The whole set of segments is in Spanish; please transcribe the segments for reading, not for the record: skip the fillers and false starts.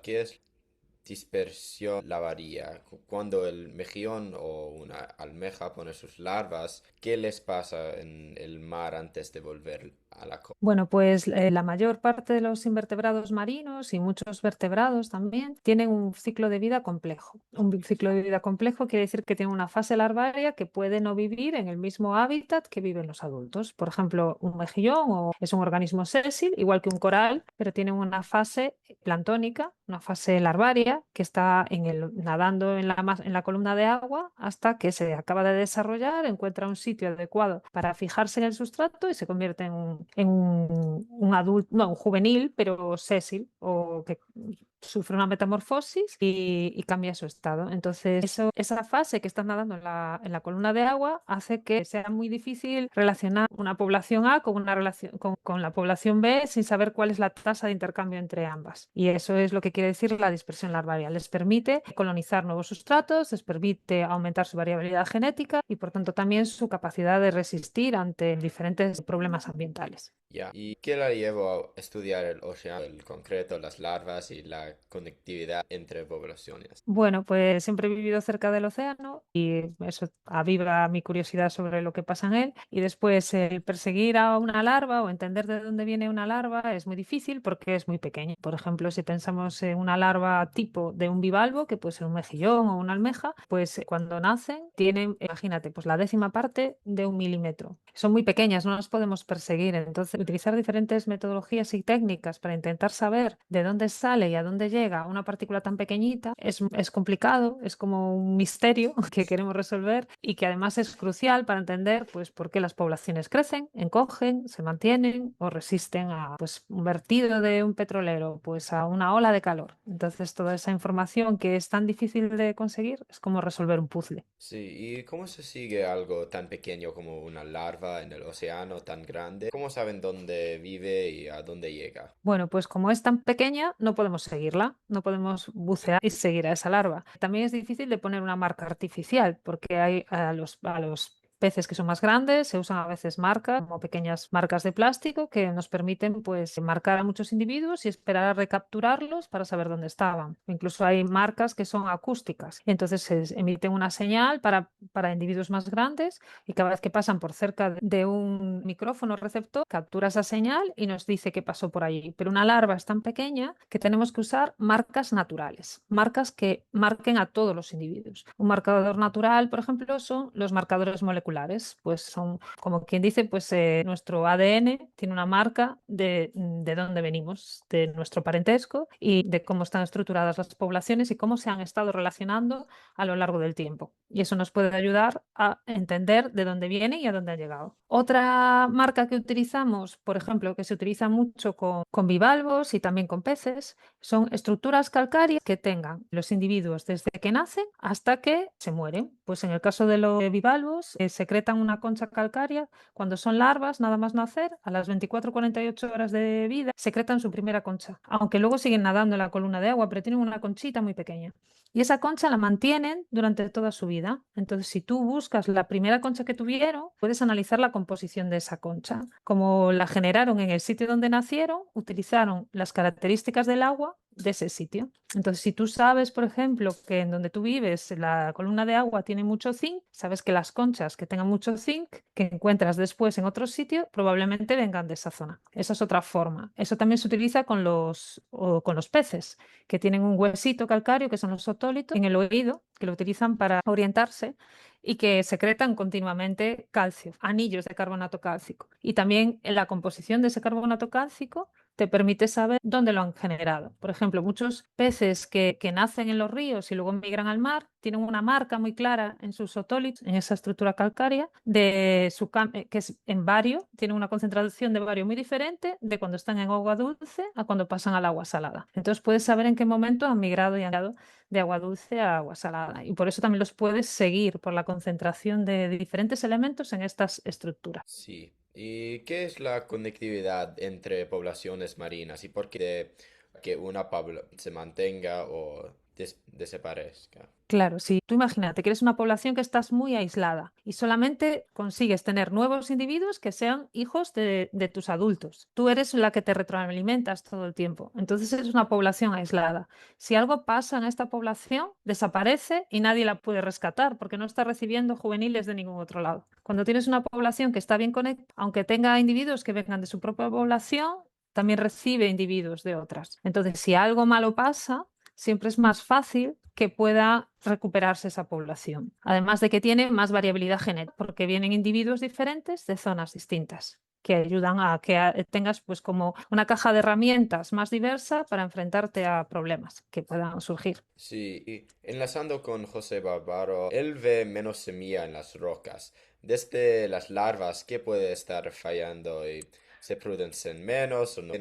¿Qué es dispersión larvaria? Cuando el mejillón o una almeja pone sus larvas, ¿qué les pasa en el mar antes de volver a la costa? Bueno, pues la mayor parte de los invertebrados marinos y muchos vertebrados también tienen un ciclo de vida complejo. Un ciclo de vida complejo quiere decir que tienen una fase larvaria que puede no vivir en el mismo hábitat que viven los adultos. Por ejemplo, un mejillón es un organismo sésil, igual que un coral, pero tiene una fase planctónica, una fase larvaria que está nadando en la columna de agua hasta que se acaba de desarrollar, encuentra un sitio adecuado para fijarse en el sustrato y se convierte un adulto, no, un juvenil, pero sésil o que sufre una metamorfosis y cambia su estado. Entonces, esa fase que está nadando en la columna de agua hace que sea muy difícil relacionar una población A con una relación con la población B sin saber cuál es la tasa de intercambio entre ambas. Y eso es lo que quiere decir la dispersión larvaria. Les permite colonizar nuevos sustratos, les permite aumentar su variabilidad genética y, por tanto, también su capacidad de resistir ante diferentes problemas ambientales. Ya. ¿Y qué la llevó a estudiar el océano, el concreto, las larvas y la conectividad entre poblaciones? Bueno, pues siempre he vivido cerca del océano y eso aviva mi curiosidad sobre lo que pasa en él. Y después el perseguir a una larva o entender de dónde viene una larva es muy difícil porque es muy pequeña. Por ejemplo, si pensamos en una larva tipo de un bivalvo, que puede ser un mejillón o una almeja, pues cuando nacen tienen, imagínate, pues la décima parte de un milímetro. Son muy pequeñas, no las podemos perseguir. Entonces, utilizar diferentes metodologías y técnicas para intentar saber de dónde sale y a dónde llega una partícula tan pequeñita es complicado, es como un misterio que queremos resolver y que además es crucial para entender pues, por qué las poblaciones crecen, encogen, se mantienen o resisten a pues, un vertido de un petrolero, pues a una ola de calor. Entonces, toda esa información que es tan difícil de conseguir es como resolver un puzzle. Sí, ¿y cómo se sigue algo tan pequeño como una larva en el océano tan grande? ¿Cómo saben dónde vive y a dónde llega? Bueno, pues como es tan pequeña, no podemos seguirla, no podemos bucear y seguir a esa larva. También es difícil de poner una marca artificial, porque hay a los peces que son más grandes, se usan a veces marcas, como pequeñas marcas de plástico, que nos permiten pues marcar a muchos individuos y esperar a recapturarlos para saber dónde estaban. Incluso hay marcas que son acústicas. Entonces se emiten una señal para individuos más grandes y cada vez que pasan por cerca de un micrófono receptor, captura esa señal y nos dice qué pasó por allí. Pero una larva es tan pequeña que tenemos que usar marcas naturales, marcas que marquen a todos los individuos. Un marcador natural, por ejemplo, son los marcadores moleculares, pues son como quien dice, pues nuestro ADN tiene una marca de dónde venimos, de nuestro parentesco y de cómo están estructuradas las poblaciones y cómo se han estado relacionando a lo largo del tiempo. Y eso nos puede ayudar a entender de dónde viene y a dónde ha llegado. Otra marca que utilizamos, por ejemplo, que se utiliza mucho con bivalvos y también con peces, son estructuras calcáreas que tengan los individuos desde que nacen hasta que se mueren. Pues en el caso de los bivalvos, secretan una concha calcárea cuando son larvas, nada más nacer, a las 24-48 horas de vida, secretan su primera concha, aunque luego siguen nadando en la columna de agua, pero tienen una conchita muy pequeña. Y esa concha la mantienen durante toda su vida. Entonces, si tú buscas la primera concha que tuvieron, puedes analizar la composición de esa concha. Como la generaron en el sitio donde nacieron, utilizaron las características del agua de ese sitio. Entonces, si tú sabes, por ejemplo, que en donde tú vives la columna de agua tiene mucho zinc, sabes que las conchas que tengan mucho zinc, que encuentras después en otro sitio, probablemente vengan de esa zona. Esa es otra forma. Eso también se utiliza con los peces que tienen un huesito calcáreo, que son los otólitos, en el oído, que lo utilizan para orientarse y que secretan continuamente calcio, anillos de carbonato cálcico. Y también en la composición de ese carbonato cálcico te permite saber dónde lo han generado. Por ejemplo, muchos peces que nacen en los ríos y luego migran al mar tienen una marca muy clara en sus otólitos, en esa estructura calcárea, que es en bario, tiene una concentración de bario muy diferente de cuando están en agua dulce a cuando pasan al agua salada. Entonces puedes saber en qué momento han migrado y han ido de agua dulce a agua salada. Y por eso también los puedes seguir por la concentración de diferentes elementos en estas estructuras. Sí. ¿Y qué es la conectividad entre poblaciones marinas y por qué que una se mantenga o desaparezca. Claro, si tú imagínate que eres una población que estás muy aislada y solamente consigues tener nuevos individuos que sean hijos de tus adultos. Tú eres la que te retroalimentas todo el tiempo. Entonces es una población aislada. Si algo pasa en esta población, desaparece y nadie la puede rescatar porque no está recibiendo juveniles de ningún otro lado. Cuando tienes una población que está bien conectada, aunque tenga individuos que vengan de su propia población, también recibe individuos de otras. Entonces, si algo malo pasa, siempre es más fácil que pueda recuperarse esa población. Además de que tiene más variabilidad genética, porque vienen individuos diferentes de zonas distintas que ayudan a que tengas pues como una caja de herramientas más diversa para enfrentarte a problemas que puedan surgir. Sí, y enlazando con José Bárbaro, él ve menos semilla en las rocas. Desde las larvas, ¿qué puede estar fallando? ¿Y se producen menos o no?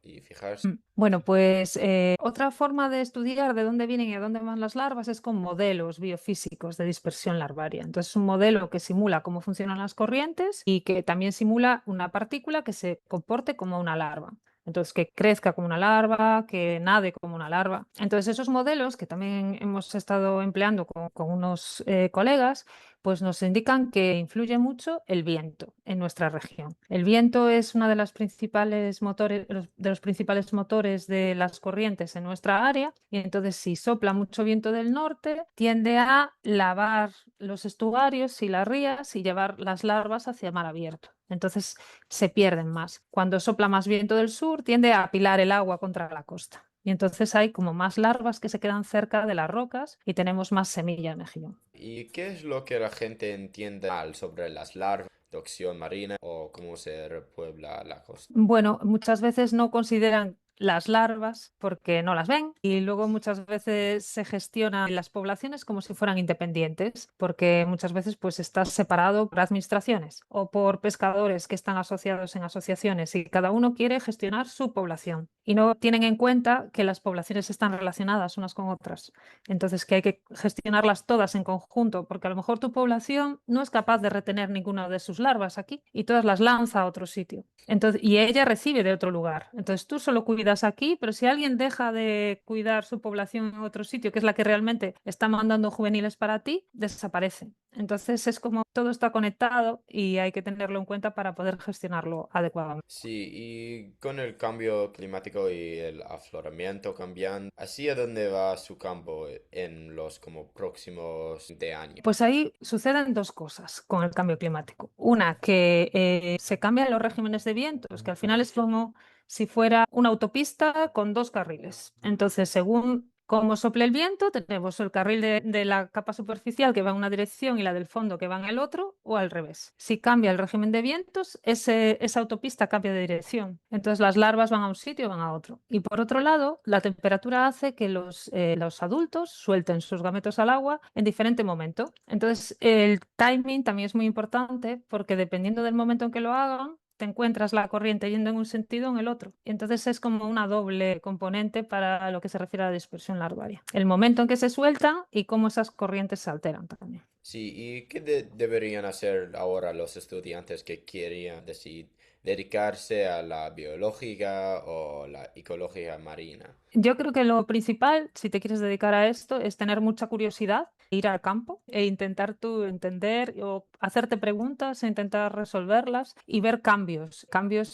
Y fijarse. Bueno, pues otra forma de estudiar de dónde vienen y a dónde van las larvas es con modelos biofísicos de dispersión larvaria. Entonces, es un modelo que simula cómo funcionan las corrientes y que también simula una partícula que se comporte como una larva. Entonces, que crezca como una larva, que nade como una larva. Entonces, esos modelos que también hemos estado empleando con unos colegas, pues nos indican que influye mucho el viento en nuestra región. El viento es uno de los principales motores, de los principales motores de las corrientes en nuestra área, y entonces si sopla mucho viento del norte, tiende a lavar los estuarios y las rías y llevar las larvas hacia mar abierto. Entonces se pierden más. Cuando sopla más viento del sur, tiende a apilar el agua contra la costa. Y entonces hay como más larvas que se quedan cerca de las rocas y tenemos más semilla en mejillón. ¿Y qué es lo que la gente entiende mal sobre las larvas de opción marina o cómo se repuebla la costa? Bueno, muchas veces no consideran las larvas porque no las ven y luego muchas veces se gestionan las poblaciones como si fueran independientes porque muchas veces pues estás separado por administraciones o por pescadores que están asociados en asociaciones y cada uno quiere gestionar su población y no tienen en cuenta que las poblaciones están relacionadas unas con otras. Entonces que hay que gestionarlas todas en conjunto porque a lo mejor tu población no es capaz de retener ninguna de sus larvas aquí y todas las lanza a otro sitio. Entonces, y ella recibe de otro lugar. Entonces tú solo cuidas aquí, pero si alguien deja de cuidar su población en otro sitio, que es la que realmente está mandando juveniles para ti, desaparece. Entonces es como todo está conectado y hay que tenerlo en cuenta para poder gestionarlo adecuadamente. Sí, y con el cambio climático y el afloramiento cambiando, ¿hacia dónde va su campo en los como próximos de años? Pues ahí suceden dos cosas con el cambio climático. Una, que se cambian los regímenes de vientos, que al final es como si fuera una autopista con dos carriles. Entonces, según cómo sople el viento, tenemos el carril de la capa superficial que va en una dirección y la del fondo que va en el otro, o al revés. Si cambia el régimen de vientos, esa autopista cambia de dirección. Entonces, las larvas van a un sitio o van a otro. Y por otro lado, la temperatura hace que los adultos suelten sus gametos al agua en diferente momento. Entonces, el timing también es muy importante porque dependiendo del momento en que lo hagan, te encuentras la corriente yendo en un sentido o en el otro. Y entonces es como una doble componente para lo que se refiere a la dispersión larvaria. El momento en que se sueltan y cómo esas corrientes se alteran también. Sí, ¿y qué deberían hacer ahora los estudiantes que querían decir dedicarse a la biológica o la ecología marina? Yo creo que lo principal, si te quieres dedicar a esto, es tener mucha curiosidad, ir al campo e intentar tú entender o hacerte preguntas e intentar resolverlas y ver cambios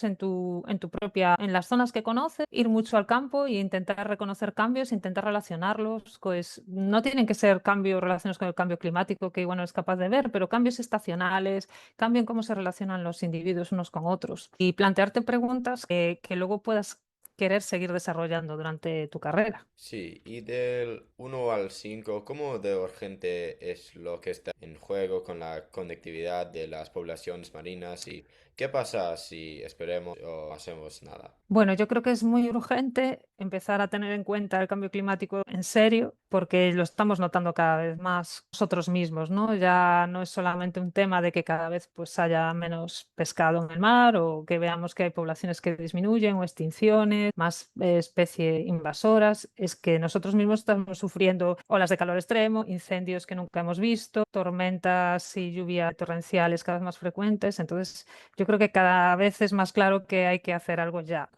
en tu propia, en las zonas que conoces, ir mucho al campo e intentar reconocer cambios, intentar relacionarlos, pues no tienen que ser cambios relacionados con el cambio climático que igual no es capaz de ver, pero cambios estacionales, cambio en cómo se relacionan los individuos unos con otros y plantearte preguntas que luego puedas querer seguir desarrollando durante tu carrera. Sí, y del 1 al 5, ¿cómo de urgente es lo que está en juego con la conectividad de las poblaciones marinas y qué pasa si esperemos o hacemos nada? Bueno, yo creo que es muy urgente empezar a tener en cuenta el cambio climático en serio, porque lo estamos notando cada vez más nosotros mismos, ¿no? Ya no es solamente un tema de que cada vez pues haya menos pescado en el mar o que veamos que hay poblaciones que disminuyen o extinciones, más especies invasoras, es que nosotros mismos estamos sufriendo olas de calor extremo, incendios que nunca hemos visto, tormentas y lluvias torrenciales cada vez más frecuentes. Entonces, yo creo que cada vez es más claro que hay que hacer algo ya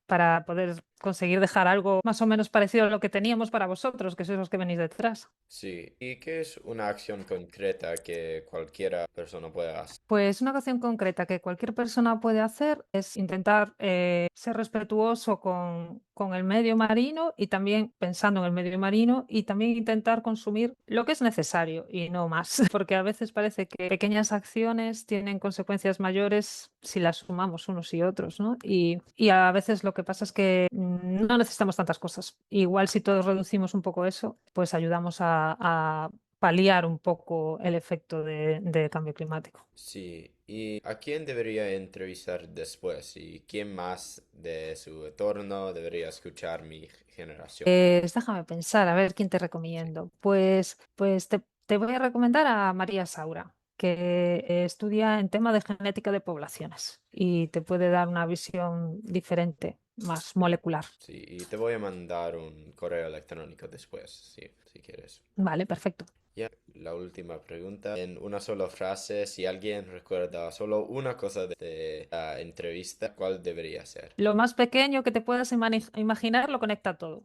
para poder conseguir dejar algo más o menos parecido a lo que teníamos para vosotros, que sois los que venís detrás. Sí, ¿y qué es una acción concreta que cualquiera persona puede hacer? Pues una acción concreta que cualquier persona puede hacer es intentar ser respetuoso con el medio marino y también pensando en el medio marino y también intentar consumir lo que es necesario y no más, porque a veces parece que pequeñas acciones tienen consecuencias mayores si las sumamos unos y otros, ¿no? Y a veces lo que pasa es que no necesitamos tantas cosas. Igual si todos reducimos un poco eso, pues ayudamos a paliar un poco el efecto de cambio climático. Sí, ¿y a quién debería entrevistar después? ¿Y quién más de su entorno debería escuchar mi generación? Déjame pensar, a ver quién te Sí, recomiendo. Pues te voy a recomendar a María Saura, que estudia en tema de genética de poblaciones y te puede dar una visión diferente, más molecular. sí, y te voy a mandar un correo electrónico después, sí, si quieres. Vale, perfecto. Ya, la última pregunta. En una sola frase, si alguien recuerda solo una cosa de la entrevista, ¿cuál debería ser? Lo más pequeño que te puedas imaginar lo conecta todo.